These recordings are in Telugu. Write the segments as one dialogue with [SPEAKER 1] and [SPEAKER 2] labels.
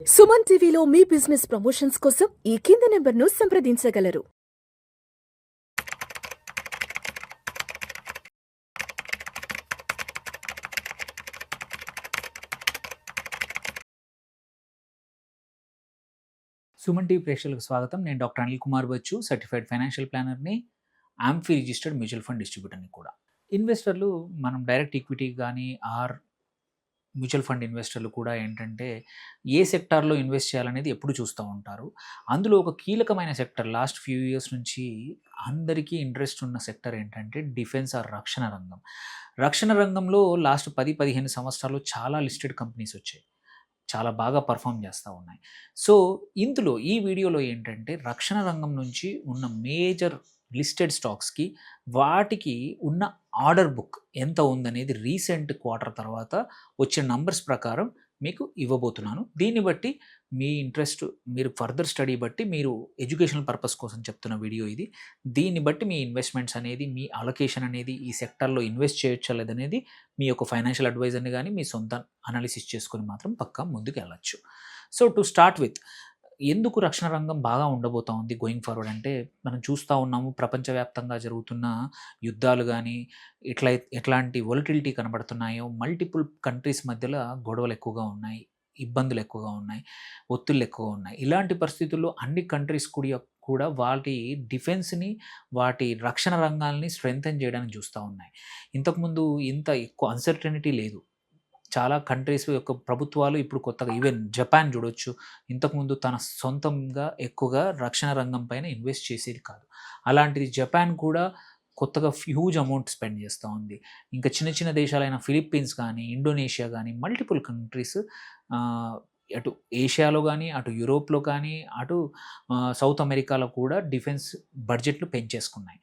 [SPEAKER 1] సుమన్ టీవీలో మీ బిజినెస్ ప్రమోషన్స్ కోసం ఈ కింది నెంబర్ను సంప్రదించగలరు.
[SPEAKER 2] సుమన్ టీవీ ప్రేక్షకులకు స్వాగతం. నేను doctor Anil Kumar Bachchu, certified financial ప్లానర్ని, ఆంఫీ రిజిస్టర్డ్ మ్యూచువల్ ఫండ్ డిస్ట్రిబ్యూటర్ని కూడా. ఇన్వెస్టర్లు మనం డైరెక్ట్ ఈక్విటీ కానీ మ్యూచువల్ ఫండ్ ఇన్వెస్టర్లు కూడా ఏంటంటే ఏ సెక్టార్లో ఇన్వెస్ట్ చేయాలనేది ఎప్పుడు చూస్తూ ఉంటారు. అందులో ఒక కీలకమైన సెక్టర్ లాస్ట్ ఫ్యూ ఇయర్స్ నుంచి అందరికీ ఇంట్రెస్ట్ ఉన్న సెక్టర్ ఏంటంటే డిఫెన్స్ రక్షణ రంగం. రక్షణ రంగంలో లాస్ట్ 10-15 సంవత్సరాలు చాలా లిస్టెడ్ కంపెనీస్ వచ్చాయి, చాలా బాగా పర్ఫామ్ చేస్తూ ఉన్నాయి. సో ఇందులో ఈ వీడియోలో ఏంటంటే రక్షణ రంగం నుంచి ఉన్న మేజర్ లిస్టెడ్ స్టాక్స్కి వాటికి ఉన్న ఆర్డర్ బుక్ ఎంత ఉందనేది రీసెంట్ క్వార్టర్ తర్వాత వచ్చిన నంబర్స్ ప్రకారం మీకు ఇవ్వబోతున్నాను. దీన్ని బట్టి మీ ఇంట్రెస్ట్, మీరు ఫర్దర్ స్టడీ బట్టి, మీరు ఎడ్యుకేషనల్ పర్పస్ కోసం చెప్తున్న వీడియో ఇది. దీన్ని బట్టి మీ ఇన్వెస్ట్మెంట్స్ అనేది, మీ అలొకేషన్ అనేది, ఈ సెక్టర్లో ఇన్వెస్ట్ చేయొచ్చా లేదనేది మీ యొక్క ఫైనాన్షియల్ అడ్వైజర్ని కానీ మీ సొంత అనాలిసిస్ చేసుకొని మాత్రం పక్కా ముందుకు వెళ్ళచ్చు. సో టు స్టార్ట్ విత్, ఎందుకు రక్షణ రంగం బాగా ఉండబోతూ ఉంది గోయింగ్ ఫార్వర్డ్ అంటే, మనం చూస్తూ ఉన్నాము ప్రపంచవ్యాప్తంగా జరుగుతున్న యుద్ధాలు కానీ ఎట్లాంటి వొలటిలిటీ కనబడుతున్నాయో, మల్టిపుల్ కంట్రీస్ మధ్యలో గొడవలు ఎక్కువగా ఉన్నాయి, ఇబ్బందులు ఎక్కువగా ఉన్నాయి, ఒత్తిళ్ళు ఎక్కువగా ఉన్నాయి. ఇలాంటి పరిస్థితుల్లో అన్ని కంట్రీస్ కూడా వాటి డిఫెన్స్ని, వాటి రక్షణ రంగాల్ని స్ట్రెంగ్తెన్ చేయడానికి చూస్తూ ఉన్నాయి. ఇంతకుముందు ఇంత ఎక్కువ అన్సర్టనిటీ లేదు. చాలా కంట్రీస్ యొక్క ప్రభుత్వాలు ఇప్పుడు కొత్తగా, ఈవెన్ జపాన్ చూడొచ్చు, ఇంతకుముందు తన సొంతంగా ఎక్కువగా రక్షణ రంగం పైన ఇన్వెస్ట్ చేసేది కాదు. అలాంటిది జపాన్ కూడా కొత్తగా హ్యూజ్ అమౌంట్ స్పెండ్ చేస్తూ ఉంది. ఇంకా చిన్న చిన్న దేశాలైన ఫిలిప్పీన్స్ కానీ, ఇండోనేషియా కానీ, మల్టిపుల్ కంట్రీస్ అటు ఏషియాలో కానీ, అటు యూరోప్లో కానీ, అటు సౌత్ అమెరికాలో కూడా డిఫెన్స్ బడ్జెట్లు పెంచేసుకున్నాయి.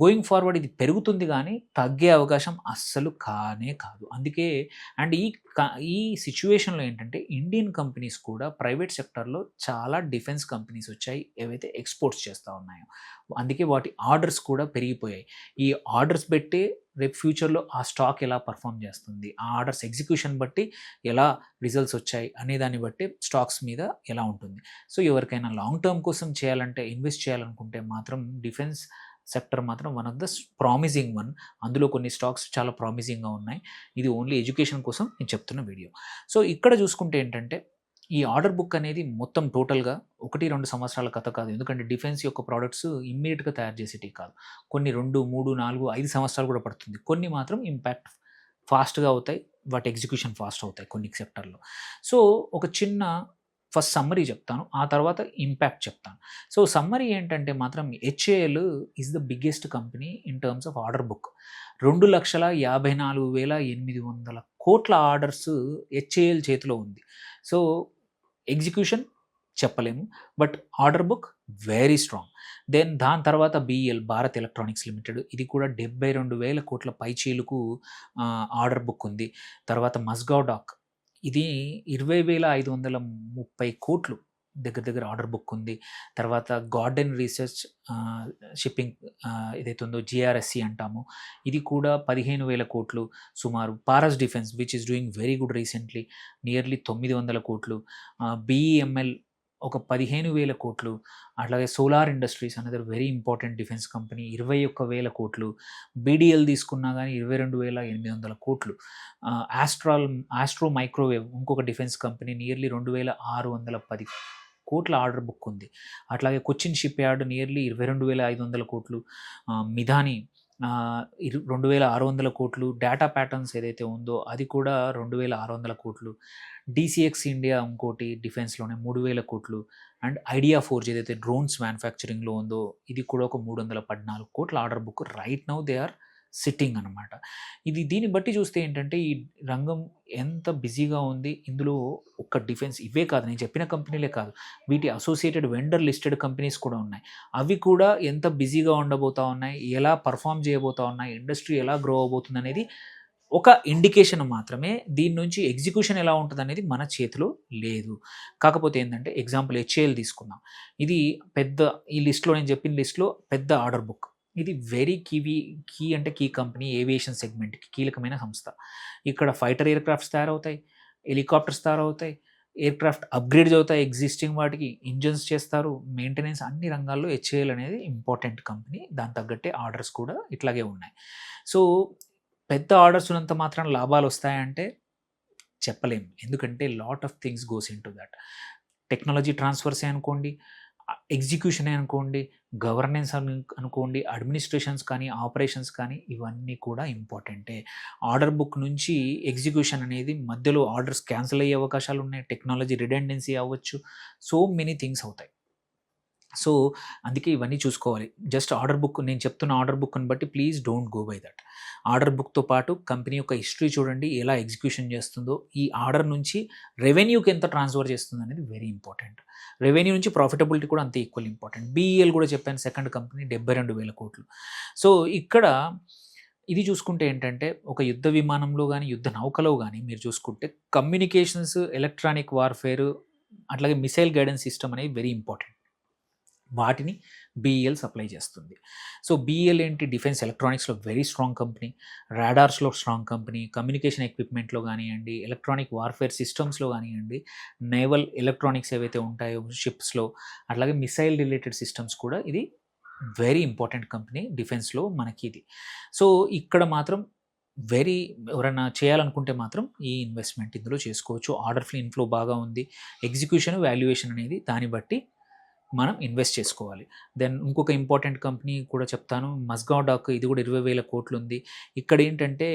[SPEAKER 2] గోయింగ్ ఫార్వర్డ్ ఇది పెరుగుతుంది కానీ తగ్గే అవకాశం అస్సలు కానే కాదు. అందుకే అండ్ ఈ సిచ్యువేషన్లో ఏంటంటే ఇండియన్ కంపెనీస్ కూడా ప్రైవేట్ సెక్టర్లో చాలా డిఫెన్స్ కంపెనీస్ వచ్చాయి, ఏవైతే ఎక్స్పోర్ట్స్ చేస్తూ ఉన్నాయో. అందుకే వాటి ఆర్డర్స్ కూడా పెరిగిపోయాయి. ఈ ఆర్డర్స్ బట్టే రేపు ఫ్యూచర్లో ఆ స్టాక్ ఎలా పర్ఫామ్ చేస్తుంది, ఆ ఆర్డర్స్ ఎగ్జిక్యూషన్ బట్టి ఎలా రిజల్ట్స్ వచ్చాయి అనే దాన్ని బట్టి స్టాక్స్ మీద ఎలా ఉంటుంది. సో ఎవరికైనా లాంగ్ టర్మ్ కోసం చేయాలంటే, ఇన్వెస్ట్ చేయాలనుకుంటే మాత్రం డిఫెన్స్ సెక్టర్ మాత్రం one of the promising one. అందులో కొన్ని స్టాక్స్ చాలా ప్రామిసింగ్గా ఉన్నాయి. ఇది ఓన్లీ ఎడ్యుకేషన్ కోసం నేను చెప్తున్న వీడియో. సో ఇక్కడ చూసుకుంటే ఏంటంటే ఈ ఆర్డర్ బుక్ అనేది మొత్తం టోటల్గా 1-2 సంవత్సరాల కథ కాదు. ఎందుకంటే డిఫెన్స్ యొక్క ప్రోడక్ట్స్ ఇమ్మీడియట్గా తయారు చేసేటివి కాదు. కొన్ని 2, 3, 4, 5 సంవత్సరాలు కూడా పడుతుంది. కొన్ని మాత్రం ఇంపాక్ట్ ఫాస్ట్గా అవుతాయి, వాటి ఎగ్జిక్యూషన్ ఫాస్ట్ అవుతాయి కొన్ని సెక్టర్లో. సో ఒక చిన్న ఫస్ట్ సమ్మరీ చెప్తాను, ఆ తర్వాత ఇంపాక్ట్ చెప్తాను. సో సమ్మరీ ఏంటంటే మాత్రం HAL is the biggest company in terms of order book. 2,54,800 కోట్ల ఆర్డర్స్ హెచ్ఏఎల్ చేతిలో ఉంది. సో ఎగ్జిక్యూషన్ చెప్పలేము, but order book very strong. Then దాని తర్వాత బిఎల్, భారత్ ఎలక్ట్రానిక్స్ లిమిటెడ్, ఇది కూడా 72,000 కోట్ల పైచీలకు ఆర్డర్ బుక్ ఉంది. తర్వాత మస్గావ్ డాక్, ఇది 20,530 కోట్లు దగ్గర ఆర్డర్ బుక్ ఉంది. తర్వాత గార్డెన్ రీసెర్చ్ షిప్పింగ్ ఏదైతే ఉందో జిఆర్ఎస్సి అంటాము, ఇది కూడా 15,000 కోట్లు సుమారు. Paras defence which is doing very good recently, nearly 900 కోట్లు. బిఈఎంఎల్ ఒక 15,000 కోట్లు. అట్లాగే Solar industries another very important defence company, 21,000 కోట్లు. బీడీఎల్ తీసుకున్నా కానీ 22,800 కోట్లు. ఆస్ట్రో మైక్రోవేవ్ ఇంకొక డిఫెన్స్ కంపెనీ, నియర్లీ 2,610 కోట్ల ఆర్డర్ బుక్ ఉంది. అట్లాగే కొచ్చిన్ షిప్ యార్డ్ నియర్లీ 22,500 కోట్లు. మిధాని 2,600 కోట్లు. డేటా ప్యాటర్న్స్ ఏదైతే ఉందో అది కూడా 2,600 కోట్లు. డిసిఎక్స్ ఇండియా ఇంకోటి డిఫెన్స్లోనే 3,000 కోట్లు. అండ్ ఐడియా ఫోర్జ్ ఏదైతే డ్రోన్స్ మ్యానుఫ్యాక్చరింగ్లో ఉందో ఇది కూడా ఒక 314 కోట్ల order book right now they are sitting అనమాట. దీన్ని బట్టి చూస్తే ఏంటంటే ఈ రంగం ఎంత బిజీగా ఉంది. ఇందులో ఒక్క డిఫెన్స్ ఇవే కాదు, నేను చెప్పిన కంపెనీలే కాదు, వీటి అసోసియేటెడ్ వెండర్ లిస్టెడ్ కంపెనీస్ కూడా ఉన్నాయి. అవి కూడా ఎంత బిజీగా ఉండబోతూ ఉన్నాయి, ఎలా పర్ఫామ్ చేయబోతూ ఉన్నాయి, ఇండస్ట్రీ ఎలా గ్రో అవబోతుంది అనేది ఒక ఇండికేషన్ మాత్రమే. దీని నుంచి ఎగ్జిక్యూషన్ ఎలా ఉంటుంది అనేది మన చేతిలో లేదు. కాకపోతే ఏంటంటే ఎగ్జాంపుల్ హెచ్ఏఎల్ తీసుకుందాం. ఇది పెద్ద, ఈ లిస్ట్లో నేను చెప్పిన లిస్ట్లో పెద్ద ఆర్డర్ బుక్. ఇది వెరీ కీ అంటే కీ కంపెనీ, ఏవియేషన్ సెగ్మెంట్కి కీలకమైన సంస్థ. ఇక్కడ ఫైటర్ ఎయిర్ క్రాఫ్ట్స్ తయారవుతాయి, హెలికాప్టర్స్ తయారవుతాయి, ఎయిర్‌క్రాఫ్ట్ అప్‌గ్రేడ్స్ అవుతాయి ఎగ్జిస్టింగ్ వాటికి. ఇంజిన్స్ చేస్తారు. మెయింటెనెన్స్ అన్ని రంగాల్లో హెచ్ఏఎల్ అనేది ఇంపార్టెంట్ కంపెనీ. దానికి తగ్గట్టే ఆర్డర్స్ కూడా ఇట్లాగే ఉన్నాయి. సో, పెద్ద ఆర్డర్స్ ఉన్నంత మాత్రాన లాభాలొస్తాయంటే చెప్పలేము. ఎందుకంటే lot of things goes into that. Technology ట్రాన్స్‌ఫర్సే అనుకోండి, ఎగ్జిక్యూషనే అనుకోండి, గవర్నెన్స్ అనుకోండి, అడ్మినిస్ట్రేషన్స్ కానీ, ఆపరేషన్స్ కానీ ఇవన్నీ కూడా ఇంపార్టెంటే. ఆర్డర్ బుక్ నుంచి ఎగ్జిక్యూషన్ అనేది మధ్యలో ఆర్డర్స్ క్యాన్సిల్ అయ్యే అవకాశాలున్నాయి. టెక్నాలజీ రిడెండెన్సీ అవ్వచ్చు. సో మెనీ థింగ్స్ అవుతాయి. సో, అందుకే ఇవన్నీ చూసుకోవాలి. జస్ట్ ఆర్డర్ బుక్ నేను చెప్తున్న ఆర్డర్ బుక్‌ని బట్టి please don't go by that. Order బుక్‌తో పాటు కంపెనీ యొక్క హిస్టరీ చూడండి. ఎలా ఎగ్జిక్యూషన్ చేస్తుందో, ఈ ఆర్డర్ నుంచి రెవెన్యూకి ఎంత ట్రాన్స్‌ఫర్ చేస్తుందనేది వెరీ ఇంపార్టెంట్. రెవెన్యూ నుంచి ప్రాఫిటబిలిటీ కూడా అంతే ఈక్వల్ ఇంపార్టెంట్. బీఈఎల్ కూడా చెప్పాను సెకండ్ కంపెనీ 72,000 కోట్లు. సో, ఇక్కడ ఇది చూసుకుంటే ఏంటంటే, ఒక యుద్ధ విమానంలో గాని, యుద్ధ నౌకలో గాని మీరు చూసుకుంటే కమ్యూనికేషన్స్, ఎలక్ట్రానిక్ వార్‌ఫేర్ అట్లాగే మిసైల్ గైడెన్స్ సిస్టమ్ అనేవి వెరీ ఇంపార్టెంట్. వాటిని బీఈఎల్ సప్లై చేస్తుంది. సో, బీఈఎల్ ఏంటి డిఫెన్స్ ఎలక్ట్రానిక్స్‌లో వెరీ స్ట్రాంగ్ కంపెనీ, రాడార్స్‌లో స్ట్రాంగ్ కంపెనీ, కమ్యూనికేషన్ ఎక్విప్‌మెంట్‌లో గానియండి, ఎలక్ట్రానిక్ వార్‌ఫేర్ సిస్టమ్స్‌లో గానియండి, నేవల్ ఎలక్ట్రానిక్స్ ఏవైతే ఉంటాయో షిప్స్‌లో, అట్లాగే మిసైల్ రిలేటెడ్ సిస్టమ్స్ కూడా ఇది వెరీ ఇంపార్టెంట్ కంపెనీ డిఫెన్స్‌లో మనకి ఇది. సో, ఇక్కడ మాత్రం ఎవరైనా చేయాలనుకుంటే మాత్రం ఈ ఇన్వెస్ట్‌మెంట్ ఇందులో చేసుకోవచ్చు. ఆర్డర్ ఇన్‌ఫ్లో బాగా ఉంది. ఎగ్జిక్యూషన్, వాల్యుయేషన్ అనేది దాన్ని బట్టి మనం ఇన్వెస్ట్ చేసుకోవాలి. దెన్ ఇంకొక ఇంపార్టెంట్ కంపెనీ కూడా చెప్తాను. మస్గావ్ డాక్ ఇది కూడా 20,000 కోట్లుంది. ఇక్కడ ఏంటంటే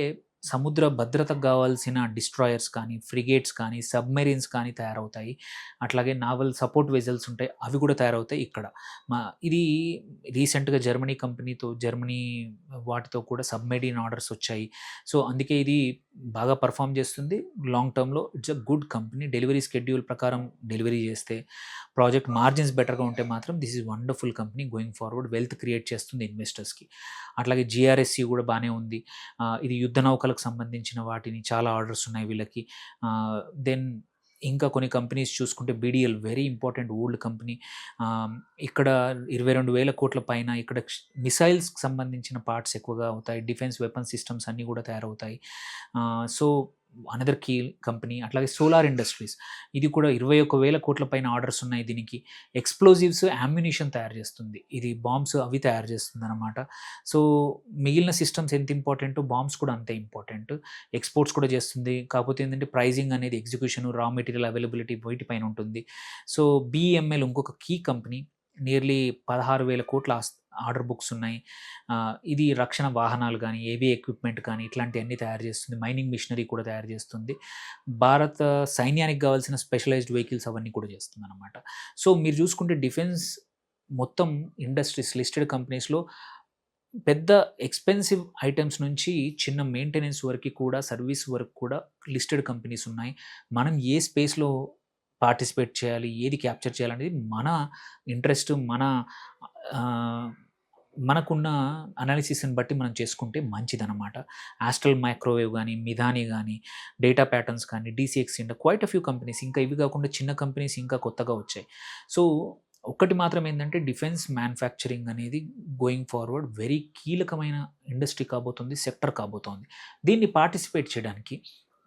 [SPEAKER 2] సముద్ర భద్రతకు కావాల్సిన డిస్ట్రాయర్స్ కానీ, ఫ్రిగేట్స్ కానీ, సబ్‌మెరైన్స్ కానీ తయారవుతాయి. అట్లాగే నావల్ సపోర్ట్ వెజల్స్ ఉంటాయి. అవి కూడా తయారవుతాయి ఇక్కడ. ఇది రీసెంట్‌గా జర్మనీ వాటితో కూడా సబ్‌మెరైన్ ఆర్డర్స్ వచ్చాయి. సో, అందుకే ఇది బాగా పర్ఫార్మ్ చేస్తుంది. లాంగ్ టర్మ్‌లో it's a good company. Delivery schedule ప్రకారం డెలివరీ చేస్తే, ప్రాజెక్ట్ మార్జిన్స్ బెటర్‌గా ఉంటే మాత్రం this is wonderful company going forward. Wealth create చేస్తుంది ఇన్వెస్టర్స్‌కి. అట్లాగే జీఆర్ఎస్‌సి కూడా బానే ఉంది. ఇది యుద్ధ నౌకలకు సంబంధించిన వాటిని చాలా ఆర్డర్స్ ఉన్నాయి వీళ్ళకి. దెన్ ఇంకా కొన్ని కంపెనీస్ చూసుకుంటే BDL very important old company. ఇక్కడ 22,000 కోట్ల పైన ఇక్కడ మిసైల్స్‌కి సంబంధించిన పార్ట్స్ ఎక్కువగా అవుతాయి. డిఫెన్స్ వెపన్ సిస్టమ్స్ అన్నీ కూడా తయారవుతాయి. So, another key company. అట్లాగే సోలార్ ఇండస్ట్రీస్ ఇది కూడా 21,000 కోట్ల పైన ఆర్డర్స్ ఉన్నాయి దీనికి. ఎక్స్‌ప్లోజివ్స్, అమ్యునిషన్ తయారు చేస్తుంది. ఇది బాంబ్స్ అవి తయారు చేస్తుందనమాట. సో, మిగిలిన సిస్టమ్స్ ఎంత ఇంపార్టెంటో బాంబ్స్ కూడా అంతే ఇంపార్టెంట్. ఎక్స్‌పోర్ట్స్ కూడా చేస్తుంది. కాకపోతే ఏంటంటే ప్రైజింగ్ అనేది ఎగ్జిక్యూషన్, రా మెటీరియల్ అవైలబిలిటీ వీటిపైన ఉంటుంది. సో, బీఎంఎల్ ఇంకొక కీ కంపెనీ. నియర్లీ 16,000 కోట్ల ఆర్డర్ బుక్స్ ఉన్నాయి. ఇది రక్షణ వాహనాలు కానీ, ఏవీ ఎక్విప్‌మెంట్ కానీ ఇట్లాంటివన్నీ తయారు చేస్తుంది. మైనింగ్ మిషనరీ కూడా తయారు చేస్తుంది. భారత సైన్యానికి కావాల్సిన స్పెషలైజ్డ్ వెహికల్స్ అవన్నీ కూడా చేస్తుందనమాట. సో, మీరు చూసుకుంటే డిఫెన్స్ మొత్తం ఇండస్ట్రీస్ లిస్టెడ్ కంపెనీస్‌లో పెద్ద ఎక్స్‌పెన్సివ్ ఐటెమ్స్ నుంచి చిన్న మెయింటెనెన్స్ వరకు కూడా, సర్వీస్ వరకు కూడా లిస్టెడ్ కంపెనీస్ ఉన్నాయి. మనం ఏ స్పేస్‌లో పార్టిసిపేట్ చేయాలి, ఏది క్యాప్చర్ చేయాలనేది మన ఇంట్రెస్ట్, మనకున్న అనాలిసిస్‌ని బట్టి మనం చేసుకుంటే మంచిదనమాట. ఆస్ట్రల్ మైక్రోవేవ్ గానీ, మిధాని గానీ, డేటా ప్యాటర్న్స్ కానీ, DCX India quiet a few companies ఇంకా ఇవి కాకుండా చిన్న కంపెనీస్ ఇంకా కొత్తగా వచ్చాయి. సో, ఒకటి మాత్రం ఏందంటే డిఫెన్స్ మ్యానుఫ్యాక్చరింగ్ అనేది గోయింగ్ ఫార్వర్డ్ వెరీ కీలకమైన ఇండస్ట్రీ కాబోతుంది, సెక్టర్ కాబోతోంది. దీన్ని పార్టిసిపేట్ చేయడానికి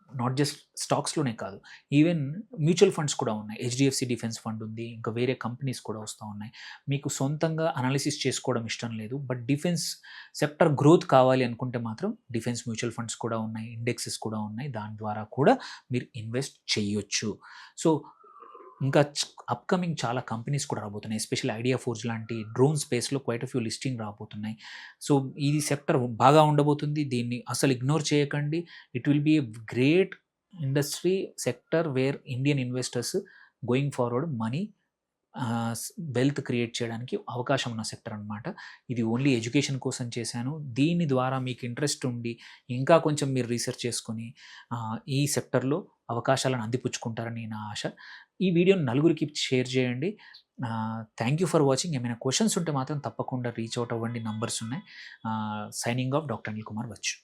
[SPEAKER 2] నాట్ జస్ట్ స్టాక్స్‌లోనే కాదు, ఈవెన్ మ్యూచువల్ ఫండ్స్ కూడా ఉన్నాయి. హెచ్‌డీఎఫ్‌సీ డిఫెన్స్ ఫండ్ ఉంది. ఇంకా వేరే కంపెనీస్ కూడా వస్తా ఉన్నాయి. మీకు సొంతంగా అనాలిసిస్ చేసుకోవడం ఇష్టం లేదు, బట్ డిఫెన్స్ సెక్టర్ గ్రోత్ కావాలి అనుకుంటే మాత్రం డిఫెన్స్ మ్యూచువల్ ఫండ్స్ కూడా ఉన్నాయి, ఇండెక్సెస్ కూడా ఉన్నాయి. దాని ద్వారా కూడా మీరు ఇన్వెస్ట్ చేయొచ్చు. సో, ఇంకా అప్‌కమింగ్ చాలా కంపెనీస్ కూడా రాబోతున్నాయి. ఎస్పెషల్లీ ఐడియా ఫోర్జ్ లాంటి డ్రోన్ స్పేస్‌లో క్వైట్ ఎ ఫ్యూ లిస్టింగ్ రాబోతున్నాయి. సో, ఇది సెక్టర్ బాగా ఉండబోతుంది. దీన్ని అసలు ఇగ్నోర్ చేయకండి. It will be a great industry sector where Indian investors going forward money wealth create చేయడానికి అవకాశం ఉన్న సెక్టర్ అనమాట. ఇది ఓన్లీ ఎడ్యుకేషన్ కోసం చేశాను. దీని ద్వారా మీకు ఇంట్రెస్ట్ ఉండి ఇంకా కొంచెం మీరు రీసెర్చ్ చేసుకొని ఈ సెక్టర్లో అవకాశాలను అందిపుచ్చుకుంటారని నా ఆశ. ఈ వీడియోని నలుగురికి షేర్ చేయండి. Thank you for watching. ఏమైనా క్వశ్చన్స్ ఉంటే మాత్రం తప్పకుండా రీచ్ అవుట్ అవ్వండి. నంబర్స్ ఉన్నాయి. Signing off doctor Anil Kumar Bachu.